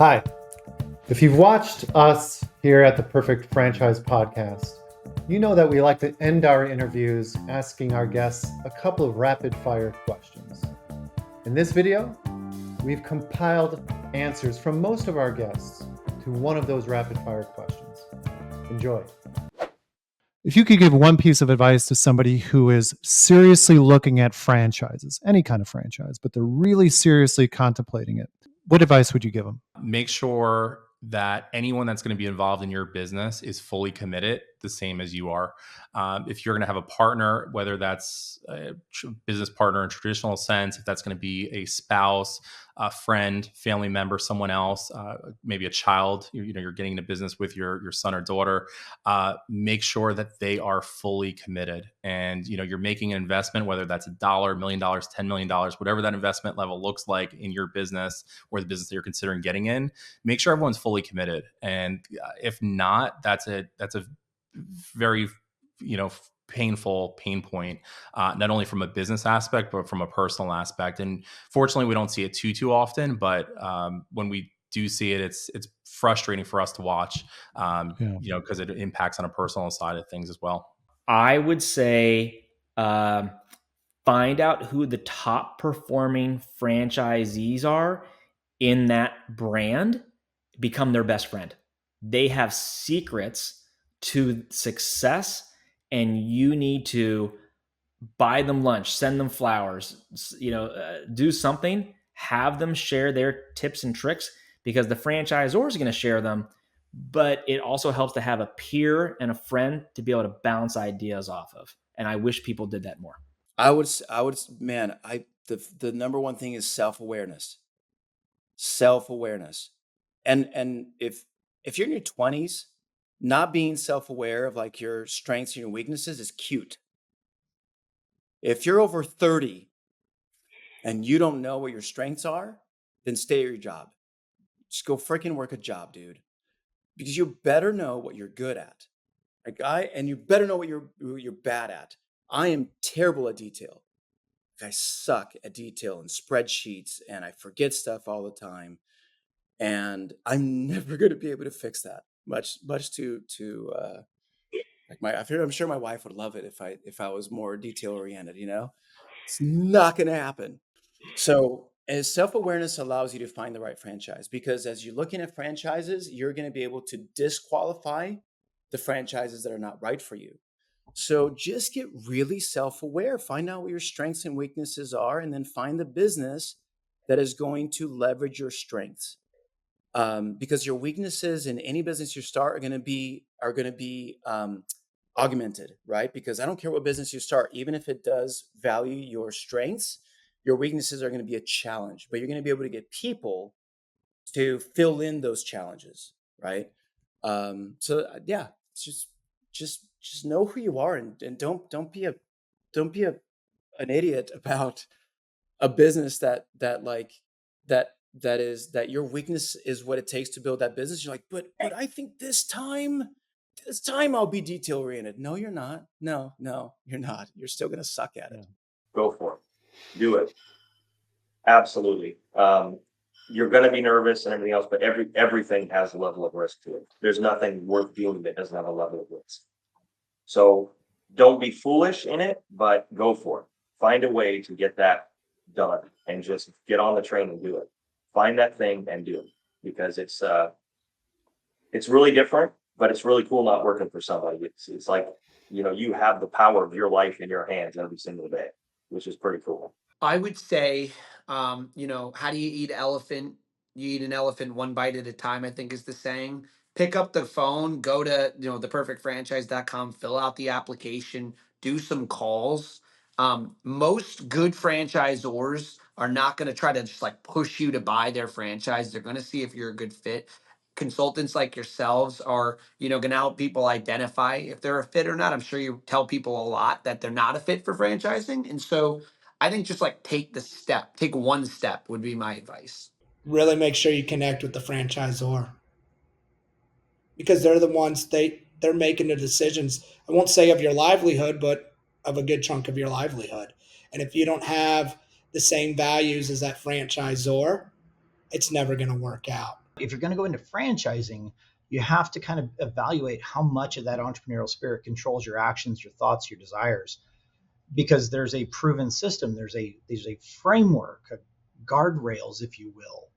Hi. If you've watched us here at the Perfect Franchise Podcast, you know that we like to end our interviews asking our guests a couple of rapid fire questions. In this video, we've compiled answers from most of our guests to one of those rapid fire questions. Enjoy. If you could give one piece of advice to somebody who is seriously looking at franchises, any kind of franchise, but they're really seriously contemplating it, what advice would you give them? Make sure that anyone that's going to be involved in your business is fully committed, the same as you are. If you're going to have a partner, whether that's a business partner in traditional sense, if that's going to be a spouse, a friend, family member, someone else, maybe a child, you're getting into business with your son or daughter, make sure that they are fully committed. And, you're making an investment, whether that's $1, $1 million, $10 million, whatever that investment level looks like in your business or the business that you're considering getting in, make sure everyone's fully committed. And if not, that's a very, painful pain point, not only from a business aspect, but from a personal aspect. And fortunately, we don't see it too often, but when we do see it, it's frustrating for us to watch, because it impacts on a personal side of things as well. I would say find out who the top performing franchisees are in that brand, become their best friend. They have secrets to success, and you need to buy them lunch, send them flowers, do something, have them share their tips and tricks, because the franchisor is going to share them. But it also helps to have a peer and a friend to be able to bounce ideas off of. And I wish people did that more. The number one thing is self-awareness. And if you're in your 20s, not being self-aware of like your strengths and your weaknesses is cute. If you're over 30 and you don't know what your strengths are, then stay at your job. Just go freaking work a job, dude. Because you better know what you're good at. And you better know what you're bad at. I am terrible at detail. I suck at detail and spreadsheets, and I forget stuff all the time. And I'm never going to be able to fix that. Much to I'm sure my wife would love it if I was more detail oriented. It's not going to happen. So, as self-awareness allows you to find the right franchise, because as you're looking at franchises, you're going to be able to disqualify the franchises that are not right for you. So just get really self-aware, find out what your strengths and weaknesses are, and then find the business that is going to leverage your strengths. Because your weaknesses in any business you start are going to be augmented, right? Because I don't care what business you start, even if it does value your strengths, your weaknesses are going to be a challenge, but you're going to be able to get people to fill in those challenges, right? It's just know who you are, and don't be an idiot about a business that your weakness is what it takes to build that business. You're like, but I think this time I'll be detail oriented. No, you're not. No, you're not. You're still going to suck at it. Go for it. Do it. Absolutely. You're going to be nervous and everything else, but everything has a level of risk to it. There's nothing worth doing that doesn't have a level of risk. So don't be foolish in it, but go for it. Find a way to get that done and just get on the train and do it. Find that thing and do it, because it's really different, but it's really cool not working for somebody. It's like, you have the power of your life in your hands every single day, which is pretty cool. I would say, how do you eat elephant? You eat an elephant one bite at a time, I think is the saying. Pick up the phone, go to, theperfectfranchise.com, fill out the application, do some calls. Most good franchisors are not going to try to just like push you to buy their franchise. They're going to see if you're a good fit. Consultants like yourselves are, going to help people identify if they're a fit or not. I'm sure you tell people a lot that they're not a fit for franchising. And so I think just like take one step would be my advice. Really make sure you connect with the franchisor, because they're the ones they're making the decisions. I won't say of your livelihood, but of a good chunk of your livelihood. And if you don't have the same values as that franchisor, it's never going to work out. If you're going to go into franchising, you have to kind of evaluate how much of that entrepreneurial spirit controls your actions, your thoughts, your desires, because there's a proven system, there's a framework, guardrails, if you will.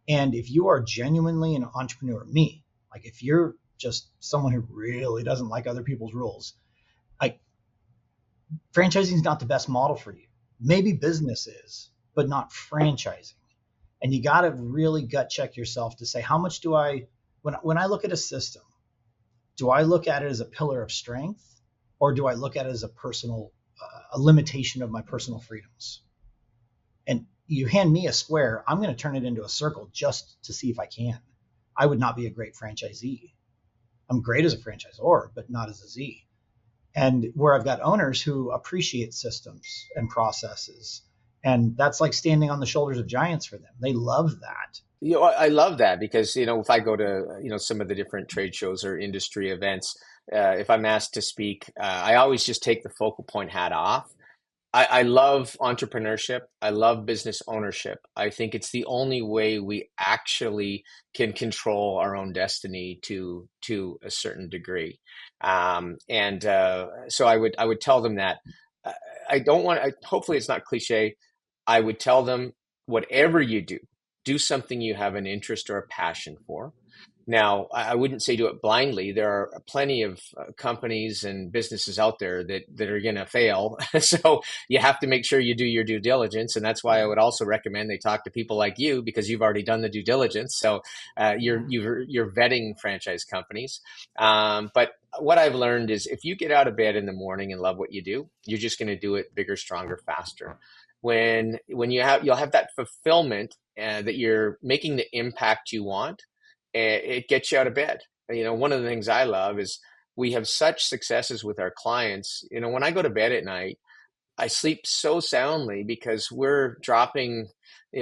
And if you are genuinely an entrepreneur, like if you're just someone who really doesn't like other people's rules, like franchising is not the best model for you. Maybe business is, but not franchising. And you got to really gut check yourself to say, how much do I, when I look at a system, do I look at it as a pillar of strength, or do I look at it as a personal, a limitation of my personal freedoms? And you hand me a square, I'm going to turn it into a circle just to see if I can. I would not be a great franchisee. I'm great as a franchisor, but not as a Z. And where I've got owners who appreciate systems and processes, and that's like standing on the shoulders of giants for them. They love that. I love that because, if I go to, some of the different trade shows or industry events, if I'm asked to speak, I always just take the focal point hat off. I love entrepreneurship. I love business ownership. I think it's the only way we actually can control our own destiny to a certain degree. So I would tell them that. I don't want. Hopefully, it's not cliche. I would tell them, whatever you do something you have an interest or a passion for. Now, I wouldn't say do it blindly. There are plenty of companies and businesses out there that are going to fail. So you have to make sure you do your due diligence. And that's why I would also recommend they talk to people like you, because you've already done the due diligence. So you're vetting franchise companies. But what I've learned is if you get out of bed in the morning and love what you do, you're just going to do it bigger, stronger, faster. When you'll have that fulfillment that you're making the impact you want, it gets you out of bed. One of the things I love is we have such successes with our clients. When I go to bed at night, I sleep so soundly because we're dropping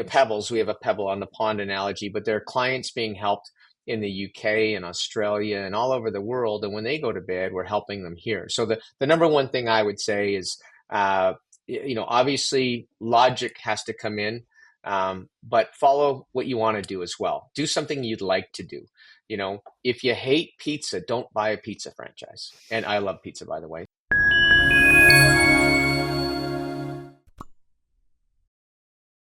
pebbles. We have a pebble on the pond analogy, but there are clients being helped in the UK and Australia and all over the world. And when they go to bed, we're helping them here. So the number one thing I would say is, obviously logic has to come in. But follow what you want to do as well. Do something you'd like to do. If you hate pizza, don't buy a pizza franchise. And I love pizza, by the way.